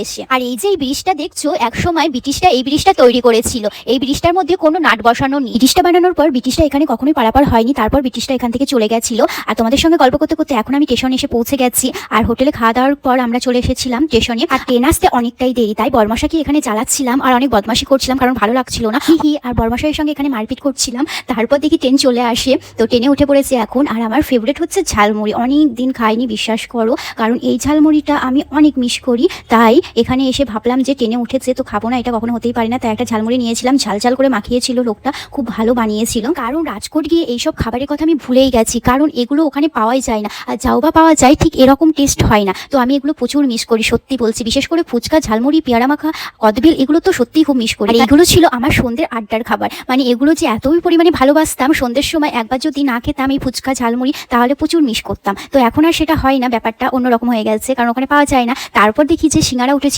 এসে। আর এই যে এই ব্রিজটা দেখছো, একসময় ব্রিটিশরা এই ব্রিজটা তৈরি করেছিল। এই ব্রিজটার মধ্যে কোনো নাট বসানো নেই। ব্রিজটা বানানোর পর ব্রিটিশরা এখানে কখনোই পারাপার হয়নি, তারপর ব্রিটিশরা এখান থেকে চলে গেছিল। আর তোমাদের সঙ্গে গল্প করতে করতে এখন আমি স্টেশনে এসে পৌঁছে গেছি। আর হোটেলে খাওয়া দাওয়ার পর আমরা চলে এসেছিলাম স্টেশনে। আর ট্রেন আসতে অনেকটাই দেরি, তাই বরমশাকে এখানে চালাচ্ছিলাম আর অনেক বদমাশি করছিলাম, কারণ ভালো লাগছিল না। হি আর বরমশাইয়ের সঙ্গে এখানে মারপিট করছিলাম। তারপর দেখি ট্রেন চলে আসে, তো ট্রেনে উঠে পড়েছি এখন। আর আমার ফেভারিট হচ্ছে ঝালমুড়ি। অনেক দিন খাইনি, বিশ্বাস করো, কারণ এই ঝালমুড়িটা আমি অনেক মিস করি। তাই এখানে এসে ভাবলাম যে ট্রেনে উঠেছে তো খাবো না, এটা কখনো হতেই পারে না। তাই একটা ঝালমুড়ি নিয়েছিলাম, ঝাল ঝাল করে মাখিয়েছিল লোকটা, খুব ভালো বানিয়েছিল। কারণ রাজকোট গিয়ে এইসব খাবারের কথা আমি ভুলেই গেছি, কারণ এগুলো ওখানে পাওয়াই যায় না। আর যাও বা পাওয়া যায়, ঠিক এরকম টেস্ট হয় না। তো আমি এগুলো প্রচুর মিস করি, সত্যি বলছি। বিশেষ করে ফুচকা, ঝালমুড়ি, পেয়ারা মাখা, কদবেল, এগুলো তো সত্যিই খুব মিস করি। এগুলো ছিল আমার সন্ধ্যের আড্ডার খাবার। মানে এগুলো যে এতই পরিমাণে ভালোবাসতাম, সন্ধ্যের সময় একবার যদি না খেতাম এই ফুচকা ঝালমুড়ি, তাহলে প্রচুর মিস করতাম। তো এখন আর সেটা হয় না, ব্যাপারটা অন্যরকম হয়ে গেছে, কারণ ওখানে পাওয়া যায় না। তারপর দেখি যে সিঙ্গারা উঠেছে।